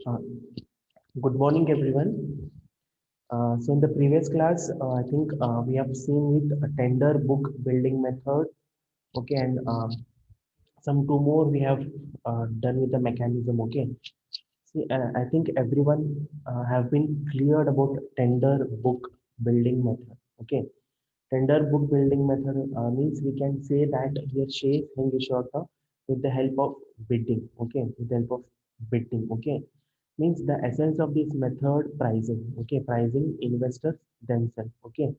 Uh, Good morning, everyone. So in the previous class, I think we have seen with a tender book building method. Okay, and some two more we have done with the mechanism. Okay. See, I think everyone have been cleared about tender book building method. Okay. Tender book building method means we can say that here shares being issued with the help of bidding. Okay, with the help of bidding. Okay, means the essence of this method pricing. Okay, pricing investors themselves. Okay,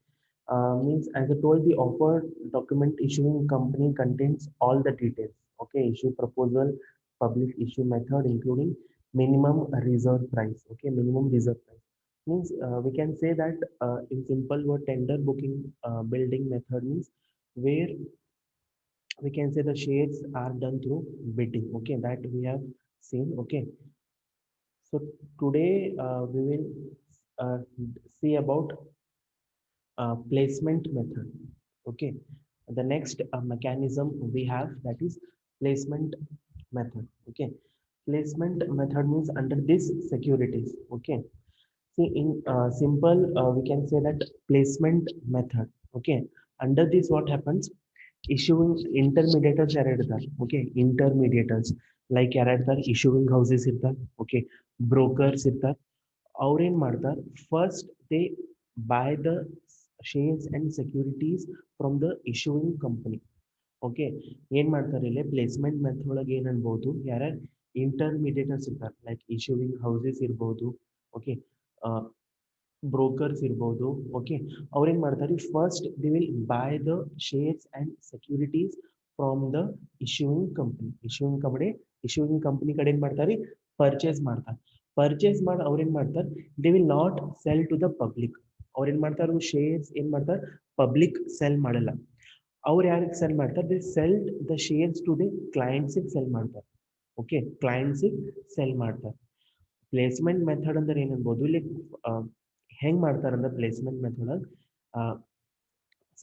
means as I told, the offer document issuing company contains all the details. Okay, issue proposal, public issue method, including minimum reserve price. Okay, minimum reserve price means we can say that in simple word tender booking building method means where we can say the shares are done through bidding. Okay, that we have seen. Okay, so today we will uh, see about placement method. Okay, the next mechanism we have, that is placement method. Okay, placement method means under this securities. Okay, see, in simple, we can say that placement method. Okay, under this, what happens? Issuing intermediators ಯಾರಿರ್ತಾರೆ. Okay, intermediators like ಯಾರಿರ್ತಾರೆ? Issuing houses ಇರ್ತಾರೆ. Okay, brokers ಇರ್ತಾರೆ. ಅವ್ರೇನ್ ಮಾಡ್ತಾರೆ? First, they buy the shares and securities from the issuing company. Okay ಏನ್ ಮಾಡ್ತಾರೆ ಇಲ್ಲಿ placement method ಒಳಗೆ ಏನ್ ಅನ್ಬೋದು ಯಾರ ಇಂಟರ್ಮೀಡಿಯೇಟರ್ಸ್ ಇರ್ತಾರೆ ಲೈಕ್ ಇಶ್ಯೂವಿಂಗ್ ಹೌಸಸ್ ಇರ್ಬೋದು ಓಕೆ ಬ್ರೋಕರ್ಸ್ ಇರ್ಬೋದು ಓಕೆ ಅವ್ರೇನ್ ಮಾಡ್ತಾರೆ first they will buy the shares and securities from the issuing company ಕಡೆ ಏನ್ ಮಾಡ್ತಾರೆ ಪರ್ಚೇಸ್ ಮಾಡ್ತಾರೆ ಪರ್ಚೇಸ್ ಮಾಡಿ ಅವ್ರೇನ್ ಮಾಡ್ತಾರೆ they will not sell to the public ಅವ್ರೇನ್ ಮಾಡ್ತಾರೆ ಶೇರ್ಸ್ ಏನ್ ಮಾಡ್ತಾರೆ ಪಬ್ಲಿಕ್ ಸೆಲ್ ಮಾಡಲ್ಲ ಅವ್ರು ಯಾರಿಗೆ ಸೆಲ್ ಮಾಡ್ತಾರೆ they sell the shares to the ಕ್ಲೈಂಟ್ಸಿಗೆ ಸೆಲ್ ಮಾಡ್ತಾರೆ ಓಕೆ ಕ್ಲೈಂಟ್ಸಿಗೆ ಸೆಲ್ ಮಾಡ್ತಾರೆ ಪ್ಲೇಸ್ಮೆಂಟ್ ಮೆಥಡ್ ಅಂದ್ರೆ ಏನನ್ಬೋದು ಇಲ್ಲಿ ಹೆಂಗ್ ಮಾಡ್ತಾರೆ ಅಂದ್ರೆ ಪ್ಲೇಸ್ಮೆಂಟ್ ಮೆಥಡ್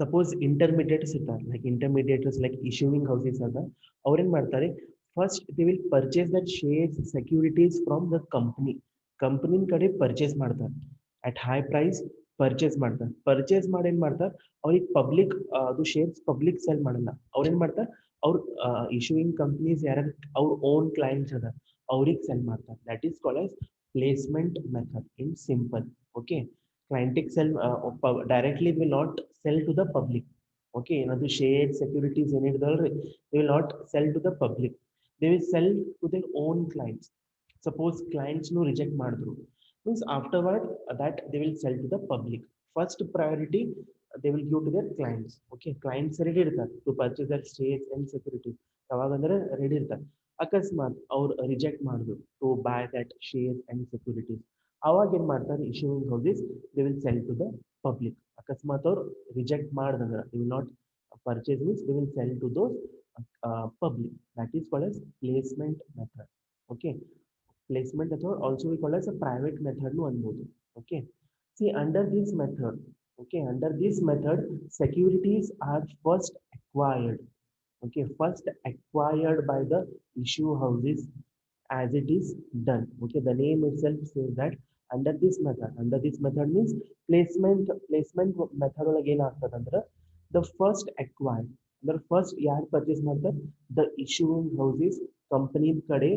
ಸಪೋಸ್ ಇಂಟರ್ಮೀಡಿಯೇಟ್ಸ್ ಇರ್ತಾರೆ like intermediators like issuing houses ಅದ ಅವ್ರೇನ್ ಮಾಡ್ತಾರೆ first they will purchase that shares securities from the company ಕಡೆ ಪರ್ಚೇಸ್ ಮಾಡ್ತಾರೆ ಅಟ್ ಹೈ ಪ್ರೈಸ್ ಪರ್ಚೇಸ್ ಮಾಡ್ತಾರೆ ಪರ್ಚೇಸ್ ಮಾಡಿ ಏನ್ ಮಾಡ್ತಾರೆ ಅವ್ರಿಗೆ ಪಬ್ಲಿಕ್ ಅದು ಶೇರ್ಸ್ ಪಬ್ಲಿಕ್ ಸೆಲ್ ಮಾಡಲ್ಲ ಅವ್ರೇನ್ ಮಾಡ್ತಾರೆ ಅವ್ರ ಇಶ್ಯೂಯಿಂಗ್ ಕಂಪ್ನೀಸ್ ಯಾರು ಅವ್ರ ಓನ್ ಕ್ಲೈಂಟ್ಸ್ ಅದ ಅವ್ರಿಗೆ ಸೆಲ್ ಮಾಡ್ತಾರೆ that is called as placement method in simple okay ಕ್ಲೈಂಟಿಗೆ sell directly will not sell to the public okay ಏನದು ಶೇರ್ ಸೆಕ್ಯೂರಿಟೀಸ್ ಏನಿರ್ದಲ್ರಿ they will not sell to the public they will sell to their own clients suppose ಕ್ಲೈಂಟ್ಸ್ನು reject ಮಾಡಿದ್ರು means afterward that they will sell to the public first priority they will give to their clients okay clients ready irತಾರೆ to purchase their shares and securities ಯಾವಾಗ ಅಂದ್ರೆ ready ಇರ್ತಾರೆ ಅಕಸ್ಮಾತ್ ಅವ್ರು reject ಮಾಡಿದ್ರು to buy that shares and securities ಅವಾಗ ಏನ್ ಮಾಡ್ತಾರೆ issuing houses they will sell to the public ಅಕಸ್ಮಾತ್ ಅವ್ರು ರಿಜೆಕ್ಟ್ ಮಾಡಿದಂದ್ರೆ they will not purchase means they will sell to those public that is called as placement method okay placement method also we call as a private method no anbodu okay see under this method okay under this method securities are first acquired okay first acquired by the issue houses as it is done okay the name itself says that under this method means placement method ಒಳಗೆ ಏನಾಗ್ತದೆ ಅಂದ್ರೆ the first acquired ಅಂದ್ರೆ first ಯಾರು purchase ಮಾಡ್ತಾರೆ the issuing houses company ಕಡೆ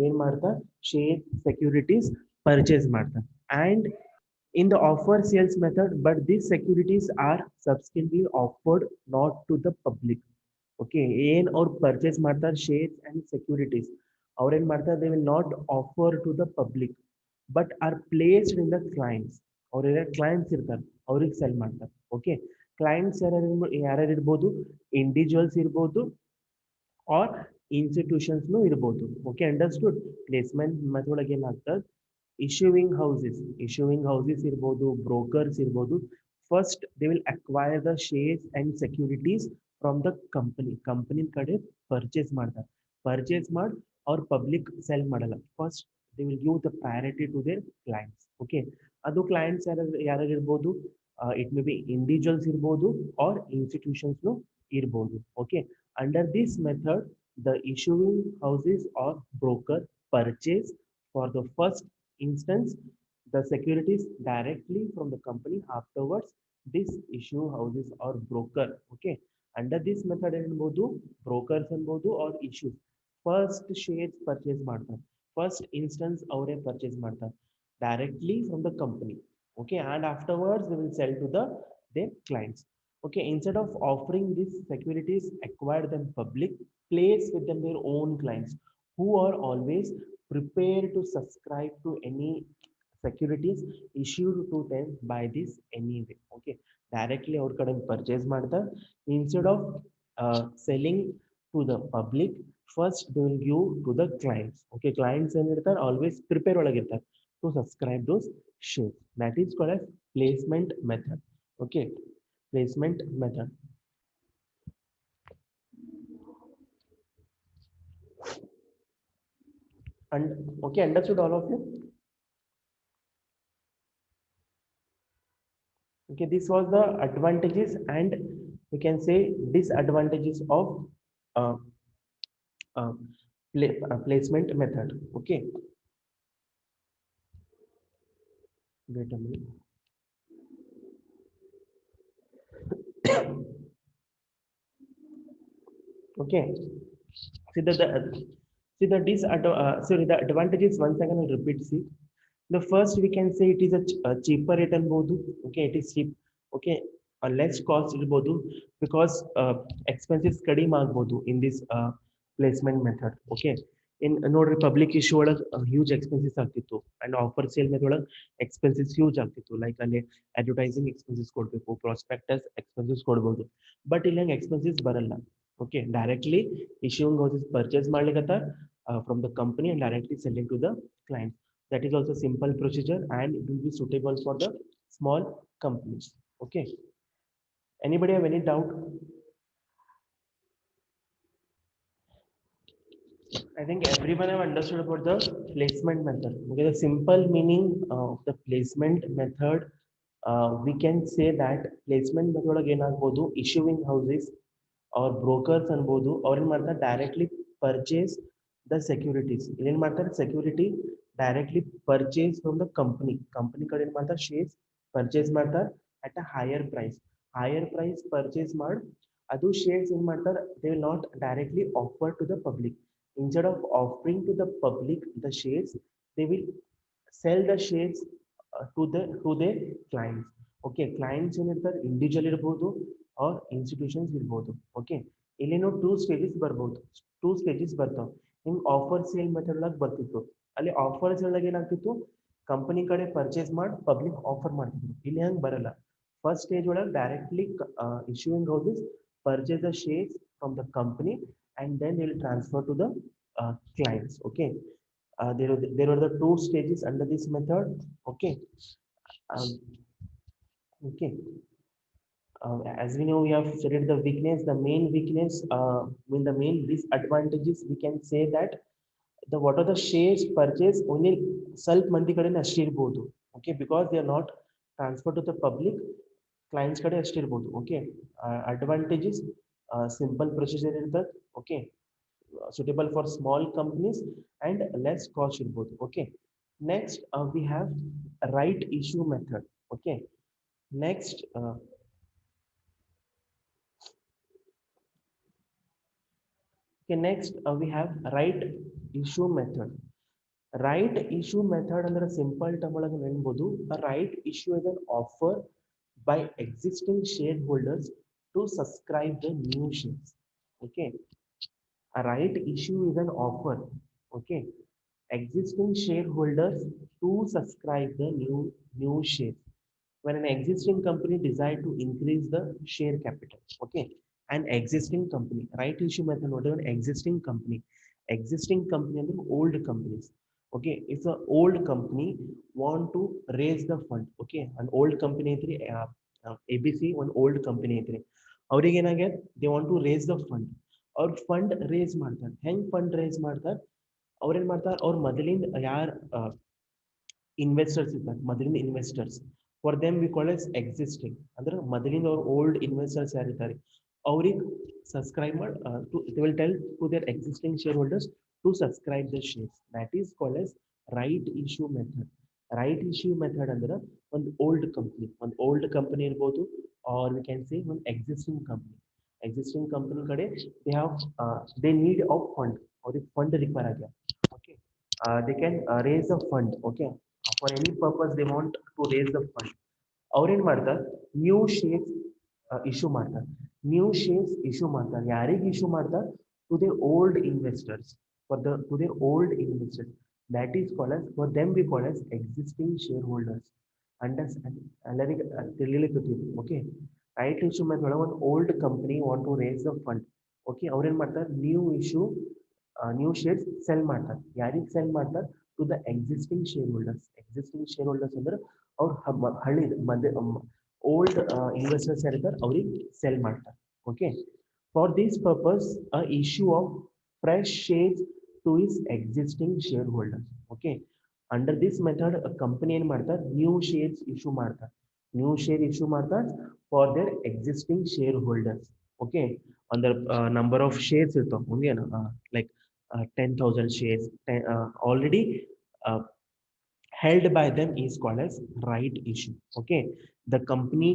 ಏನ್ ಮಾಡ್ತಾರೆ share securities purchase ಮಾಡ್ತಾರೆ and in the offer sales method but these securities are subsequently offered not to the public okay ಏನ್ ಅವ್ರು ಪರ್ಚೇಸ್ ಮಾಡ್ತಾರೆ ಶೇರ್ಸ್ ಅಂಡ್ ಸೆಕ್ಯೂರಿಟೀಸ್ ಅವ್ರೇನ್ ಮಾಡ್ತಾರೆ they will not offer to the public but are placed in the clients ಅವ್ರ clients ಇರ್ತಾರೆ ಅವ್ರಿಗೆ sell ಮಾಡ್ತಾರೆ okay clients ಯಾರ್ಯಾರು ಇರ್ಬೋದು ಇಂಡಿವಿಜುವಲ್ಸ್ ಇರ್ಬೋದು ಆರ್ ಇನ್ಸ್ಟಿಟ್ಯೂಷನ್ಸ್ನು ಇರ್ಬೋದು ಓಕೆ ಅಂಡರ್ಸ್ಟುಡ್ ಪ್ಲೇಸ್ಮೆಂಟ್ ಮೆಥಡ್ ಒಳಗೆ ಏನಾಗ್ತದೆ issuing houses ಇರ್ಬೋದು ಬ್ರೋಕರ್ಸ್ ಇರ್ಬೋದು first they will acquire the shares and securities from the company ಕಡೆ ಪರ್ಚೇಸ್ ಮಾಡಿ ಅವ್ರ ಪಬ್ಲಿಕ್ ಸೆಲ್ ಮಾಡಲ್ಲ first they will give the priority to their clients okay ಅದು clients ಯಾರು ಇರ್ಬೋದು ಇಟ್ ಮೇ ಬಿ ಇಂಡಿವಿಜುವಲ್ಸ್ ಇರ್ಬೋದು ಆರ್ ಇನ್ಸ್ಟಿಟ್ಯೂಷನ್ಸ್ನು ಇರ್ಬೋದು okay under this method the issuing houses or broker purchase for the first instance the securities directly from the company. Afterwards, this issue houses or broker. Okay, under this method ಅನ್ಬೋದು brokers ಅನ್ಬೋದು or issues first shares purchase ಮಾಡ್ತಾರೆ. First instance ಅವರೇ purchase ಮಾಡ್ತಾರೆ directly from the company. Okay, and afterwards they will sell to their clients. Okay, instead of offering these securities, acquire them public, place with them their own clients who are always prepared to subscribe to any securities issued to them by this anyway. Okay, directly ಅವ್ರ ಕಡೆ purchase ಮಾಡ್ತಾರೆ. Instead of selling to the public, first they will give to the clients. Okay, clients ಏನಿರ್ತಾರೆ always prepare ಒಳಗಿರ್ತಾರೆ to subscribe those shares. That is called as placement method. Okay, placement method. And okay, understood all of you? Okay, this was the advantages and we can say disadvantages of uh, uh, placement method. Okay, wait a minute. Okay, see the advantages once again I'll repeat. See, the first we can say it is a cheaper rate ಅನ್ಬೋದು. Okay, it is cheap. Okay, a less cost ಇರ್ಬೋದು because expenses ಕಡಿಮೆ ಆಗ್ಬೋದು in this placement method. Okay, in ನೋಡ್ರಿ public issue ಒಳಗೆ huge expenses ಆಗ್ತಿತ್ತು and offer sale method ಒಳಗೆ expenses huge ಆಗ್ತಿತ್ತು like ಅಲ್ಲಿ ಅಡ್ವರ್ಟೈಸಿಂಗ್ ಎಕ್ಸ್ಪೆನ್ಸಸ್ ಕೊಡಬೇಕು ಪ್ರಾಸ್ಪೆಕ್ಟಸ್ ಎಕ್ಸ್ಪೆನ್ಸಸ್ ಕೊಡ್ಬೋದು ಬಟ್ ಇಲ್ಲಿ ಹಂಗೆ ಎಕ್ಸ್ಪೆನ್ಸಸ್ ಬರಲ್ಲ okay directly issuing houses purchase ಮಾಡ್ಲಿಕ್ಕೆ from the company and directly selling to the client. That is also simple procedure and it will be suitable for the small companies. Okay, anybody have any doubt? I think everyone have understood about the placement method. Okay, the simple meaning of the placement method, we can say that placement method ಒಳಗೆ ಏನಾಗಬಹುದು issuing houses or brokers ಅನ್ಬೋದು ಅವ್ರೇನ್ ಮಾಡ್ತಾರೆ directly purchase the securities. ಏನ್ ಮಾಡ್ತಾರೆ security directly purchase from the company ಕಡೆ ಏನ್ ಮಾಡ್ತಾರೆ shares purchase ಮಾಡ್ತಾರೆ at a higher price purchase ಮಾಡಿ ಅದು shares ಏನ್ ಮಾಡ್ತಾರೆ they will not directly offer to the public. Instead of offering to the public the shares, they will sell the shares to their clients. Okay, clients ಏನಿರ್ತಾರೆ individual ಇರ್ಬೋದು or institutions ಇರ್ಬೋದು. Okay, ಇಲ್ಲೇನೋ two stages ಬರ್ತಾವೆ ಹಿಂಗೆ offer sale method ಒಳಗೆ ಬರ್ತಿತ್ತು ಅಲ್ಲಿ offer sale ಒಳಗೆ ಏನಾಗ್ತಿತ್ತು ಕಂಪನಿ ಕಡೆ ಪರ್ಚೇಸ್ ಮಾಡಿ ಪಬ್ಲಿಕ್ ಆಫರ್ ಮಾಡ್ತಿದ್ರು ಇಲ್ಲಿ ಹಂಗೆ ಬರಲ್ಲ ಫಸ್ಟ್ ಸ್ಟೇಜ್ ಒಳಗೆ directly issuing houses purchase the shares from the company and then they will transfer to the clients. Okay, there are the two stages under this method. Okay, um, okay. As we know, we have studied the weakness. The main weakness, when the main disadvantages, we can say that the what are the shares purchase only self ಮಂದಿ ಕಡೆ ಅಷ್ಟೇ ಇರಬಹುದು. Okay, because they are not transferred to the public. Clients ಕಡೆ ಅಷ್ಟೇ ಇರಬಹುದು. Okay, advantages, simple procedure ಇರ್ತದೆ. Okay, suitable for small companies and less cost ಇರಬಹುದು. Okay, next we have right issue method. Okay, next. Okay, next we have right issue method. Right issue method under a simple term ಒಳಗೆ ನೆನ್ಬೋದು a right issue is an offer by existing shareholders to subscribe the new shares. Okay, a right issue is an offer. Okay, existing shareholders to subscribe the new shares. When an existing company decide to increase the share capital. Okay, an existing company right issue method whatever existing company and old companies. Okay, if the old company want to raise the fund. Okay, an old company ಐತ್ರಿ ABC one old company ಐತ್ರಿ ಅವ್ರಿಗೆ ಏನಾಗ್ಯದ they want to raise the fund ಅವ್ರ fund race ಮಾಡ್ತಾರೆ ಹೆಂಗ್ fund race ಮಾಡ್ತಾರೆ ಅವ್ರೇನ್ ಮಾಡ್ತಾರೆ ಅವ್ರ ಮೊದಲಿಂದ ಯಾರು ಇನ್ವೆಸ್ಟರ್ಸ್ ಇದ್ದಾರೆ ಮೊದಲಿನ investors for them we call as existing ಅಂದ್ರೆ ಮೊದಲಿಂದ ಅವ್ರ ಓಲ್ಡ್ ಇನ್ವೆಸ್ಟರ್ಸ್ ಯಾರಿದ್ದಾರೆ ಅವ್ರಿಗೆ ಸಬ್ಸ್ಕ್ರೈಬ್ ಮಾಡಿ they will tell to their existing shareholders to subscribe the shares that is called as right issue method. Right issue method ಅಂದ್ರೆ ಒಂದು old company ಇರ್ಬೋದು, or we can say ಒಂದು existing company ಕಡೆ they have they need of fund, ಅವ್ರಿಗೆ fund require ಆಗ್ಯಾವ. Okay, they can raise a fund. Okay, for any purpose they want to raise the fund. ಅವ್ರೇನ್ ಮಾಡ್ತಾರೆ, new shares issue ಮಾಡ್ತಾರೆ. New shares issue ಮಾಡ್ತಾರೆ. ಯಾರಿಗೆ issue ಮಾಡ್ತಾರೆ? To they old investors. To they old investors, that is called as, for them we call as existing shareholders. Understand? ಎಲ್ಲರಿಗೆ ತಿಳಿಲಿಕ್ಕತ್ತೀವಿ. Okay, right issue method ಒಂದು old company want to raise the fund. Okay, ಅವ್ರೇನ್ ಮಾಡ್ತಾರೆ, new shares sell ಮಾಡ್ತಾರೆ. ಯಾರಿಗೆ sell ಮಾಡ್ತಾರೆ? To the existing shareholders ಅಂದ್ರೆ ಅವ್ರು ಹಳ್ಳಿ ಓಲ್ಡ್ ಇನ್ವೆಸ್ಟರ್ಸ್ ಯಾರಿದ್ದಾರೆ ಅವ್ರಿಗೆ ಸೆಲ್ ಮಾಡ್ತಾರೆ. Okay, for this purpose a issue of fresh shares to is existing shareholders. Okay, under this method company ಏನ್ ಮಾಡ್ತಾರೆ, ನ್ಯೂ ಶೇರ್ಸ್ ಇಶ್ಯೂ ಮಾಡ್ತಾರೆ for their existing shareholders. Okay, ಅಂದ್ರೆ number of shares ಇರ್ತಾವ ಮುಂದೇನು, like 10,000 shares already held by them is called as right issue. Okay, the company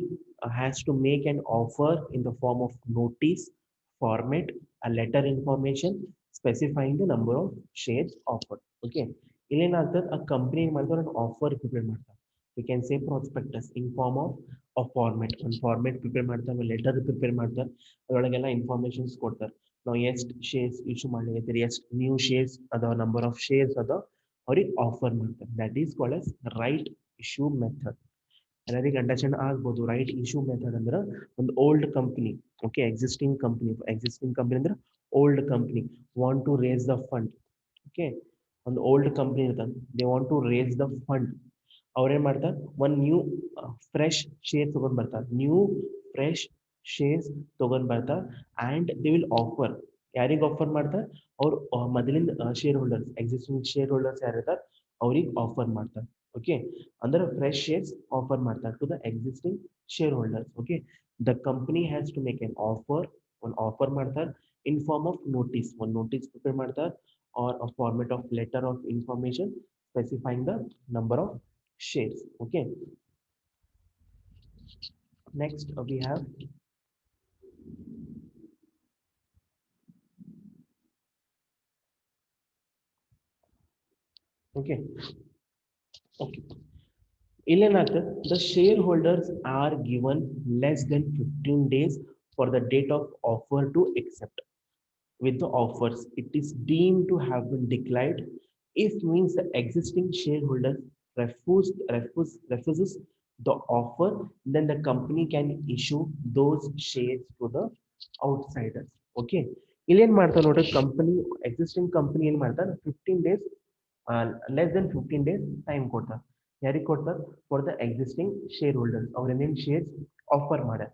has to make an offer in the form of notice format, a letter information specifying the number of shares offered. Okay, ಇಲ್ಲೇನಾಗ್ತದೆ, ಆ company ಏನ್ ಮಾಡ್ತಾರೆ, ಒಂದು offer prepare ಮಾಡ್ತಾರೆ. We can say prospectus in form of ಒಂದು format prepare ಮಾಡ್ತಾರೆ, letter prepare ಮಾಡ್ತಾರೆ. ಅದರೊಳಗೆಲ್ಲ ಇನ್ಫಾರ್ಮೇಶನ್ಸ್ ಕೊಡ್ತಾರೆ. ನಾವು ಎಷ್ಟು ಶೇರ್ಸ್ ಇಶ್ಯೂ ಮಾಡ್ಲಿಕ್ಕೆ, ಎಷ್ಟು ನ್ಯೂ ಶೇರ್ಸ್ ಅದಾವ, ನಂಬರ್ ಆಫ್ ಶೇರ್ಸ್ ಅದಾವ, ಅವ್ರಿಗೆ ಆಫರ್ ಮಾಡ್ತಾರೆ. That is called as right issue method. ಎಲ್ಲರಿಗೆ ಅಂಡರ್ಸ್ಟ್ಯಾಂಡ್ ಆಗ್ಬೋದು. ರೈಟ್ ಇಶ್ಯೂ ಮೆಥಡ್ ಅಂದ್ರೆ ಒಂದು old company, okay, existing company ಅಂದ್ರೆ old company want to raise the fund. Okay, ಒಂದು ಓಲ್ಡ್ ಕಂಪನಿ ಇರ್ತದೆ, they want to raise the fund. ಅವ್ರೇನ್ ಮಾಡ್ತಾರೆ, ಒಂದು ಫ್ರೆಶ್ ಶೇರ್ ತಗೊಂಡ್ ಬರ್ತಾರೆ, ಫ್ರೆಶ್ ಶೇರ್ಸ್ ತಗೊಂಡ್ ಬರ್ತಾರೆ. And they will offer. ಯಾರಿಗೆ ಆಫರ್ ಮಾಡ್ತಾರೆ? ಅವ್ರು ಮೊದಲಿನ shareholders, existing shareholders ಯಾರಿರ್ತಾರೆ ಅವ್ರಿಗೆ ಆಫರ್ ಮಾಡ್ತಾರೆ. ಓಕೆ, ಅಂದ್ರೆ ಫ್ರೆಶ್ ಶೇರ್ಸ್ ಆಫರ್ ಮಾಡ್ತಾರೆ to the existing shareholders. Okay, the company has to make an offer. ಒಂದು ಆಫರ್ ಮಾಡ್ತಾರೆ ಇನ್ ಫಾರ್ಮ್ ಆಫ್ ನೋಟಿಸ್, ಒಂದು ನೋಟಿಸ್ ಪ್ರಿಪೇರ್ ಮಾಡ್ತಾರೆ, or a format of letter of information specifying the number of shares. Okay, next we have okay ಇಲ್ಲೇನಾಗ್ತದೆ, the shareholders are given less than 15 days for the date of offer to accept. With the offers, it is deemed to have been declined if means the existing shareholder refuses the offer, then the company can issue those shares to the outsiders. Okay, ಇಲ್ಲೇನ್ ಮಾಡ್ತಾರೆ ನೋಡ್ರಿ, existing company ಏನ್ ಮಾಡ್ತಾರೆ, 15 days, less than 15 days time ಕೊಡ್ತಾರೆ. ಯಾರಿಗೆ ಕೊಡ್ತಾರೆ? For the existing share holders. ಅವ್ರ ಏನೇನು ಶೇರ್ಸ್ ಆಫರ್ ಮಾಡ್ಯಾರ.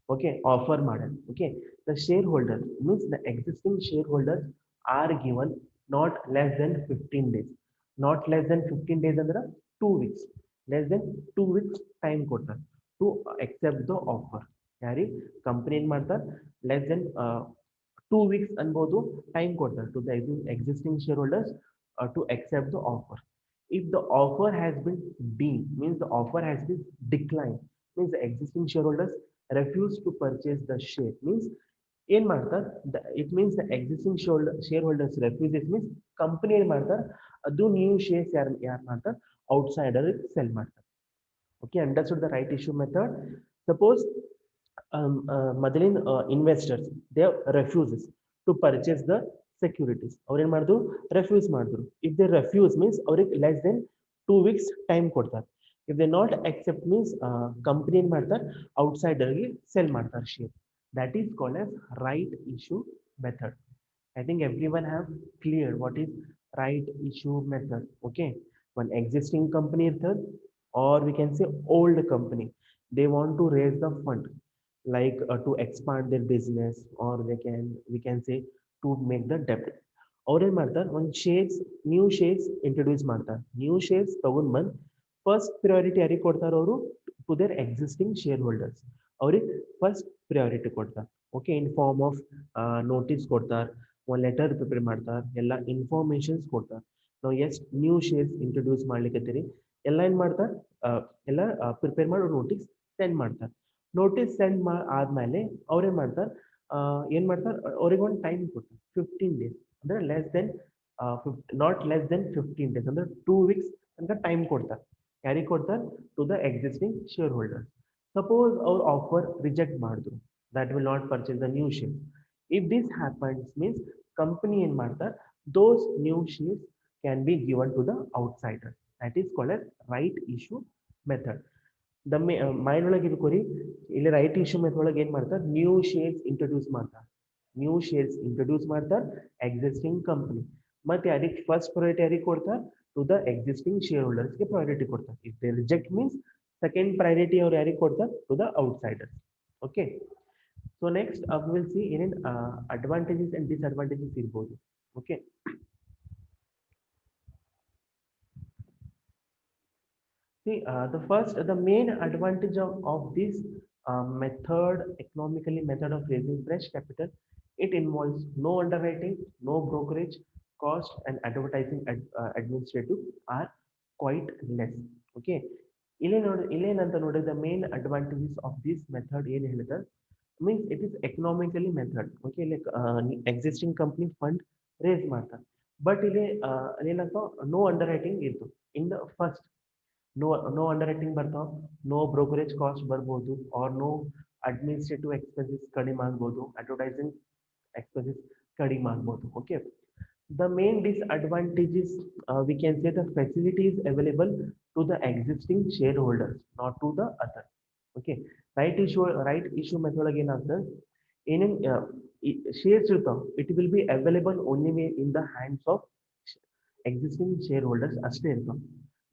Okay, offer model. Okay, the shareholders means the existing shareholders are given not less than 15 days. Not less than 15 days ಅಂದ್ರೆ 2 weeks. Less than 2 weeks time ಕೊಡ್ತಾರೆ to accept the offer. ಯಾರಿ company ಏನ್ ಮಾಡ್ತಾರೆ, less than 2 weeks ಅನ್ಬೋದು time ಕೊಡ್ತಾರೆ to the existing shareholders to accept the offer. If the offer has been deemed, means the offer has been declined, means the existing shareholders refuse to purchase the share, means ಏನ್ ಮಾಡ್ತಾರೆ, it means the existing shareholders refuses means ಕಂಪನಿ ಏನ್ ಮಾಡ್ತಾರೆ, ಅದು new shares ಯಾರು ಮಾಡ್ತಾರೆ, outsider sell ಮಾಡ್ತಾರೆ. Okay, understood the right issue method. Suppose ಮೊದಲಿನ investors they refuses to purchase the securities. ಅವ್ರೇನ್ ಮಾಡಿದ್ರು, ರೆಫ್ಯೂಸ್ ಮಾಡಿದ್ರು. ಇಫ್ ದೇ ರೆಫ್ಯೂಸ್ ಮೀನ್ಸ್ ಅವ್ರಿಗೆ ಲೆಸ್ ದೆನ್ 2 weeks ಟೈಮ್ ಕೊಡ್ತಾರೆ. If they not accept means company ಏನ್ ಮಾಡ್ತಾರೆ, ಔಟ್ಸೈಡರ್ಗೆ ಸೆಲ್ ಮಾಡ್ತಾರೆ share. That is called as right issue method. I think everyone have cleared what is right issue method. Okay, one existing company iರ್ತದೆ, or we can say old company, they want to raise the fund, like to expand their business, or we can say to make the debt. ಅವ್ರು ಏನ್ ಮಾಡ್ತಾರೆ, ಒಂದು new shares introduce ಮಾಡ್ತಾರೆ. New shares ತಗೊಂಡ್ ಬಂದ್ first priority ಯಾರಿಗೆ ಕೊಡ್ತಾರೆ, ಅವರು to their existing shareholders. ಅವ್ರಿಗೆ ಫಸ್ಟ್ ಪ್ರಿಯಾರಿಟಿ ಕೊಡ್ತಾರೆ. Okay, in form of notice ಕೊಡ್ತಾರೆ, ಒಂದು ಲೆಟರ್ ಪ್ರಿಪೇರ್ ಮಾಡ್ತಾರೆ, ಎಲ್ಲ ಇನ್ಫಾರ್ಮೇಶನ್ಸ್ ಕೊಡ್ತಾರೆ. ನಾವು ಎಷ್ಟು ನ್ಯೂ ಶೇರ್ಸ್ ಇಂಟ್ರೊಡ್ಯೂಸ್ ಮಾಡ್ಲಿಕ್ಕತ್ತೀರಿ ಎಲ್ಲ ಏನು ಮಾಡ್ತಾರೆ, ಎಲ್ಲ ಪ್ರಿಪೇರ್ ಮಾಡಿ ನೋಟಿಸ್ ಸೆಂಡ್ ಮಾಡ್ತಾರೆ. ನೋಟಿಸ್ ಸೆಂಡ್ ಆದ್ಮೇಲೆ ಅವ್ರೇನು ಮಾಡ್ತಾರೆ, ಏನು ಮಾಡ್ತಾರೆ, ಅವ್ರಿಗೆ ಒಂದು ಟೈಮ್ ಕೊಡ್ತಾರೆ 15 days, ಅಂದರೆ less than not less than 15 days, ಅಂದರೆ 2 weeks ತನಕ ಟೈಮ್ ಕೊಡ್ತಾರೆ. ಯಾರಿಗೆ ಕೊಡ್ತಾರೆ? To the existing shareholders. Suppose ಅವ್ರ ಆಫರ್ ರಿಜೆಕ್ಟ್ ಮಾಡಿದ್ರು, that will not purchase the new share. If this happens means company ಏನು ಮಾಡ್ತಾರೆ, those new shares can be given to the outsider. That is called as right issue method. The main ಒಳಗೆ ಇದ್ಕೋರಿ, ಇಲ್ಲಿ right issue method ಒಳಗೆ ಏನು ಮಾಡ್ತಾರೆ, new shares introduce ಮಾಡ್ತಾರೆ. New shares introduce ಮಾಡ್ತಾರೆ ಎಕ್ಸಿಸ್ಟಿಂಗ್ ಕಂಪನಿ. ಮತ್ತೆ ಅದಕ್ಕೆ ಫಸ್ಟ್ ಪ್ರಯಾರಿಟಿ ಯಾರಿಗೆ ಕೊಡ್ತಾರೆ? ಟು ದ ಎಕ್ಸಿಸ್ಟಿಂಗ್ ಶೇರ್ ಹೋಲ್ಡರ್ಸ್ಗೆ ಪ್ರಯಾರಿಟಿ ಕೊಡ್ತಾರೆ. If they reject means second priority ಅವ್ರು ಯಾರಿಗೆ ಕೊಡ್ತಾರೆ? To the outsiders. Okay. So next we will see ಏನೇನು ಅಡ್ವಾಂಟೇಜಸ್ ಅಂಡ್ ಡಿಸ್ಅಡ್ವಾಂಟೇಜಸ್ ಇರ್ಬೋದು. Okay. See, the main advantage of this method, economically method of raising fresh capital, it involves no underwriting, no brokerage cost, and advertising administrative are quite less. Okay. ಇಲ್ಲೇನಂತ ನೋಡಿದ್ರೆ the main advantages of this method ಏನು ಹೇಳಿದ್ರೆ, means it is economically method. Okay, like existing company fund raise ಮಾಡ್ತಾರೆ. But ಇಲ್ಲಿ ಏನಂತ no underwriting ಇತ್ತು in the first. No underwriting ಬರ್ತಾವ, no brokerage cost ಬರ್ಬೋದು, or no administrative expenses ಕಡಿಮೆ ಆಗ್ಬೋದು, ಅಡ್ವರ್ಟೈಸಿಂಗ್ ಎಕ್ಸ್ಪೆನ್ಸಸ್ ಕಡಿಮೆ ಆಗ್ಬೋದು. Okay. The main disadvantages, we can say the facilities available to the existing shareholders, not to the others. Okay. Right issue method ಒಳಗೆ ಏನಾಗ್ತದೆ, ಏನೇನು shares ಇರ್ತಾವ, it will be available only in the hands of existing shareholders ಅಷ್ಟೇ ಇರ್ತಾವ.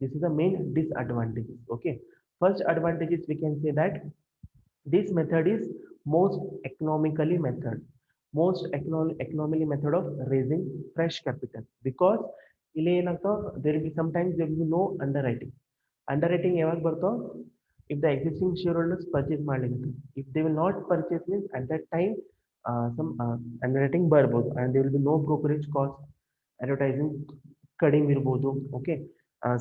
This is the main disadvantages. Okay. First advantages, we can say that this method is most economically method, economically method of raising fresh capital, because ಇಲ್ಲಿ ಏನಾಗ್ತಾವ, there will be sometimes there will be no underwriting. Underwriting ಯಾವಾಗ ಬರ್ತಾವ? If the existing shareholders purchase ಮಾಡ್ಲಿಕ್ಕೆ, if they will not purchase means at that time some underwriting ಬರ್ಬೋದು, and there will be no brokerage cost, advertising ಕಡಿಮೆ ಇರ್ಬೋದು. Okay.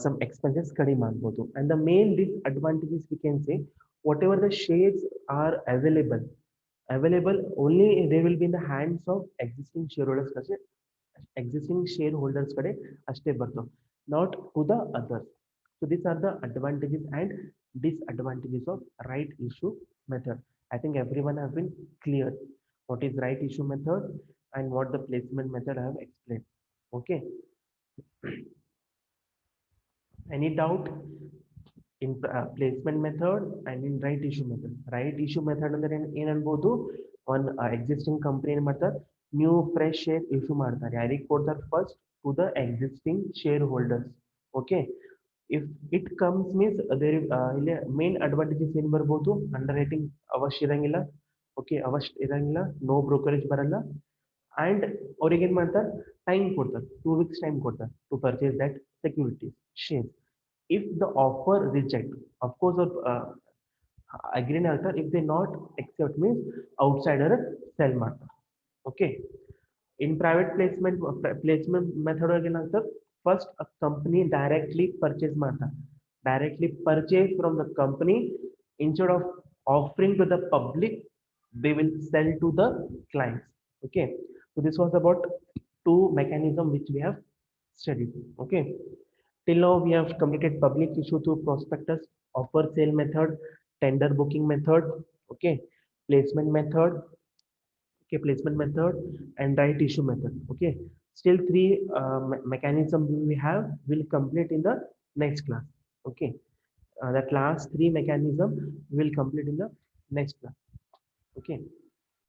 Some expenses ಕಡಿಮೆ ಆಗ್ಬೋದು. And the main disadvantages, we can say, whatever the shares are available only they will be in the hands of existing shareholders ಕಡೆ ಅಷ್ಟೇ ಬರ್ತಾವ, not to the others. So these are the advantages and disadvantages of right issue method. I think everyone has been clear what is right issue method and what the placement method I have explained. Okay. Any doubt in placement method and in right issue method? Right issue method ಅಂದ್ರೆ ಏನು ಅನ್ಬೋದು, ಒಂದು existing company ಏನು ಮಾಡ್ತಾರೆ, new fresh share issue ಮಾಡ್ತಾರೆ. ಯಾರಿಗೆ ಕೊಡ್ತಾರೆ? First to the existing shareholders. Okay. If it comes means their ಇಲ್ಲಿ ಮೇನ್ ಅಡ್ವಾಂಟೇಜಸ್ ಏನು ಬರ್ಬೋದು, ಅಂಡರ್ ರೈಟಿಂಗ್ ಅವಶ್ಯ ಇರಂಗಿಲ್ಲ. ಓಕೆ, ಅವಶ್ಯ ಇರಂಗಿಲ್ಲ, ನೋ ಬ್ರೋಕರೇಜ್ ಬರಲ್ಲ, ಅಂಡ್ ಅವ್ರಿಗೆ ಏನು ಮಾಡ್ತಾರೆ, ಟೈಮ್ ಕೊಡ್ತಾರೆ, 2 weeks ಟೈಮ್ ಕೊಡ್ತಾರೆ to purchase that securities share. If the offer reject, of course agree ಆಗ್ತಾರೆ. If they not accept means outsider sell ಮಾಡ್ತಾರೆ. Okay. In private placement method ಒಳಗೆ ಏನಾಗ್ತದೆ, first a company directly purchase ಮಾಡ್ತಾರೆ. Directly purchase from the company, instead of offering to the public, they will sell to the clients. Okay. So this was about two mechanism which we have studied. Okay. Till now we have completed public issue through prospectus, offer sale method, tender booking method, okay, placement method, okay, placement method and right issue method. Okay, still three mechanism we have will complete in the next class. Okay, that last three mechanism will complete in the next class. Okay.